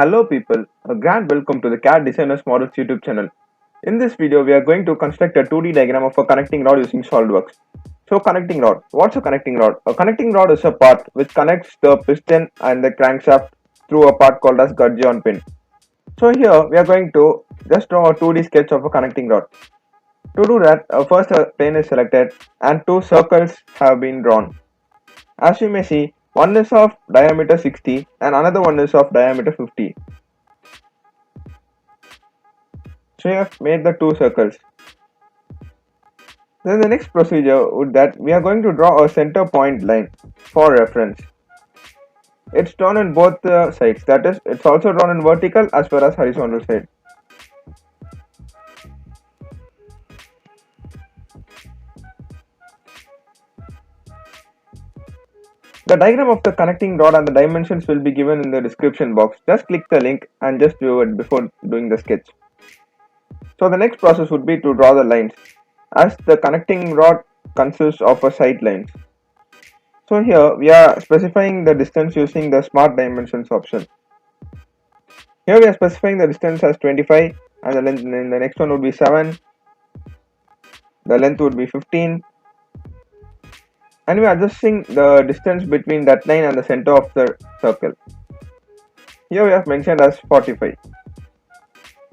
Hello people, a grand welcome to the CAD Designers Models YouTube channel. In this video, we are going to construct a 2D diagram of a connecting rod using SolidWorks. So connecting rod. What's a connecting rod? A connecting rod is a part which connects the piston and the crankshaft through a part called as gudgeon pin. So here, we are going to just draw a 2D sketch of a connecting rod. To do that, first a plane is selected and two circles have been drawn. As you may see, one is of diameter 60 and another one is of diameter 50. So you have made the two circles. Then the next procedure would that we are going to draw a center point line for reference. It's drawn on both sides, that is, it's also drawn in vertical as well as horizontal side. The diagram of the connecting rod and the dimensions will be given in the description box. Just click the link and just view it before doing the sketch. So the next process would be to draw the lines, as the connecting rod consists of a sight lines. So here we are specifying the distance using the smart dimensions option. Here we are specifying the distance as 25 and the length in the next one would be 7. The length would be 15. And we are adjusting the distance between that line and the center of the circle. Here we have mentioned as 45.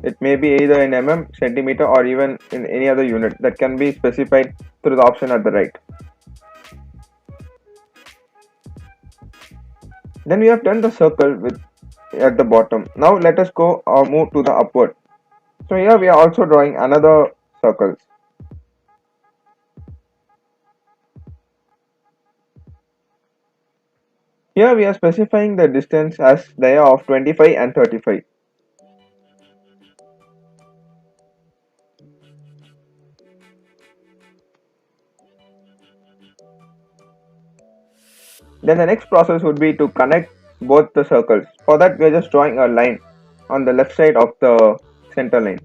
It may be either in mm, centimeter or even in any other unit that can be specified through the option at the right. Then we have done the circle with at the bottom. Now let us go or move to the upward. So here we are also drawing another circles. Here we are specifying the distance as dia of 25 and 35. Then the next process would be to connect both the circles. For that we are just drawing a line on the left side of the center line.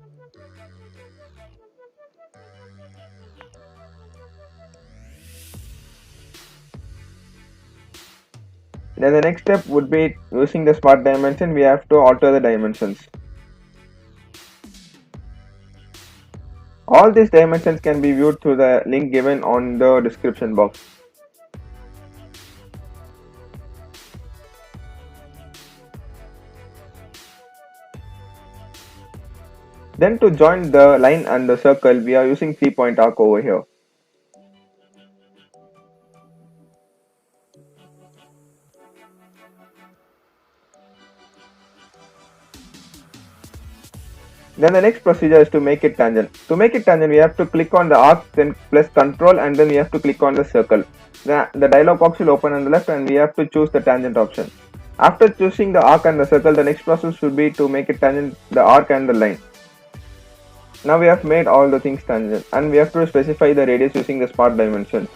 Then the next step would be using the smart dimension, we have to alter the dimensions. All these dimensions can be viewed through the link given on the description box. Then to join the line and the circle, we are using 3-point arc over here. Then the next procedure is to make it tangent. To make it tangent, we have to click on the arc, then press Ctrl, and then we have to click on the circle. The dialog box will open on the left, and we have to choose the tangent option. After choosing the arc and the circle, the next process should be to make it tangent the arc and the line. Now we have made all the things tangent, and we have to specify the radius using the smart dimensions.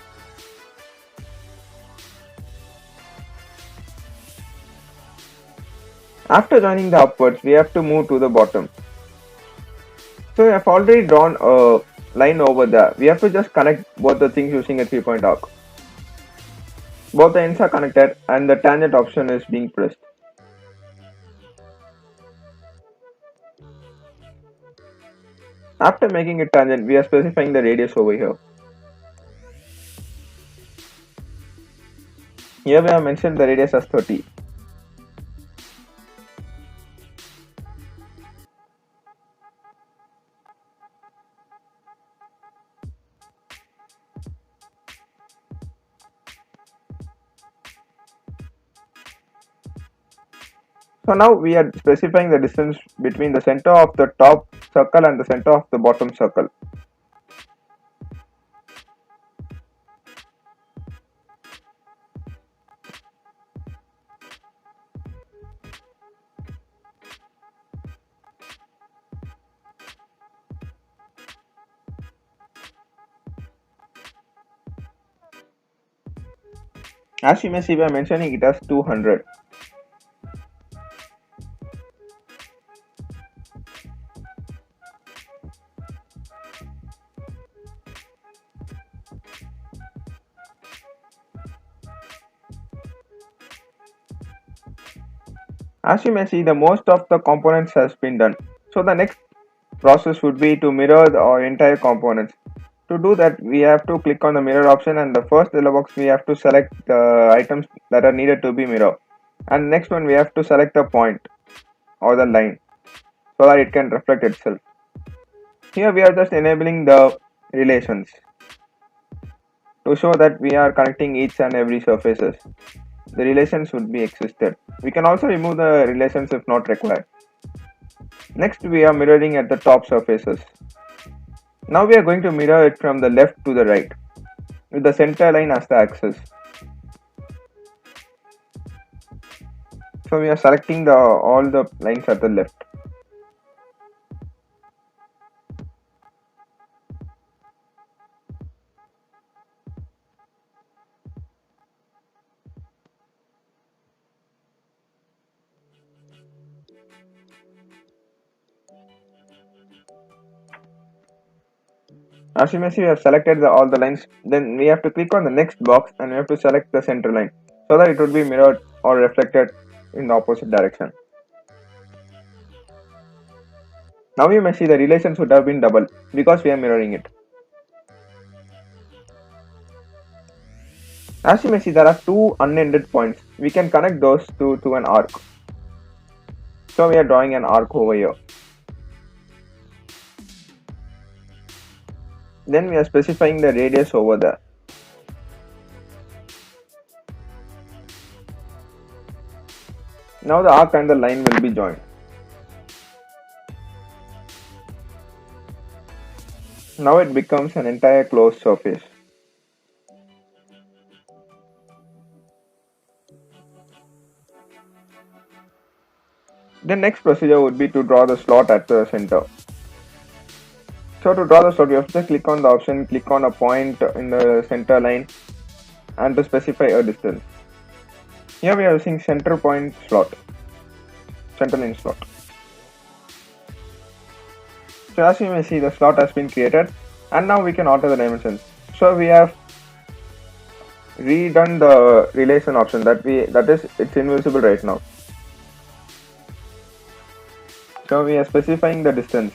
After joining the upwards, we have to move to the bottom. So we have already drawn a line over there. We have to just connect both the things using a 3-point arc. Both the ends are connected and the tangent option is being pressed. After making it tangent, we are specifying the radius over here. Here we have mentioned the radius as 30. So now we are specifying the distance between the center of the top circle and the center of the bottom circle. As you may see, we are mentioning it as 200. As you may see, the most of the components has been done. So the next process would be to mirror our entire components. To do that, we have to click on the mirror option, and the first yellow box we have to select the items that are needed to be mirrored. And next one we have to select the point or the line so that it can reflect itself. Here we are just enabling the relations to show that we are connecting each and every surfaces. The relations should be existed. We can also remove the relations if not required. Next we are mirroring at the top surfaces. Now we are going to mirror it from the left to the right with the center line as the axis. So we are selecting all the lines at the left. As you may see, we have selected all the lines. Then we have to click on the next box and we have to select the center line so that it would be mirrored or reflected in the opposite direction. Now you may see the relations would have been double because we are mirroring it. As you may see, there are two unended points. We can connect those to an arc. So we are drawing an arc over here. Then we are specifying the radius over there. Now the arc and the line will be joined. Now it becomes an entire closed surface. The next procedure would be to draw the slot at the center. So to draw the slot, we have to click on the option, click on a point in the center line and to specify a distance. Here we are using center point slot, center line slot. So as you may see, the slot has been created and now we can alter the dimensions. So we have redone the relation option that is it's invisible right now. So we are specifying the distance.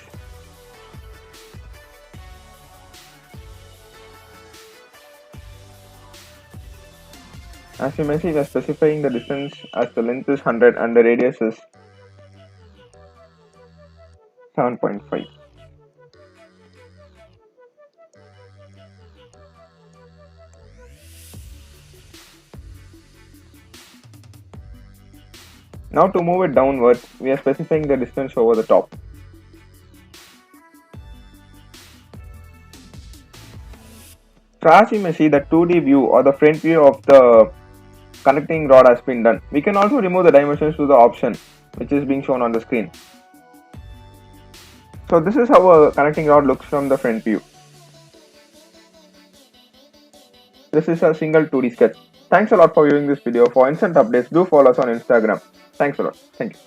As you may see, we are specifying the distance as the length is 100 and the radius is 7.5. Now to move it downwards, we are specifying the distance over the top. So as you may see, the 2D view or the front view of the connecting rod has been done. We can also remove the dimensions to the option which is being shown on the screen. So this is how a connecting rod looks from the front view. This is a single 2D sketch. Thanks a lot for viewing this video. For instant updates, do follow us on Instagram. Thanks a lot. Thank you.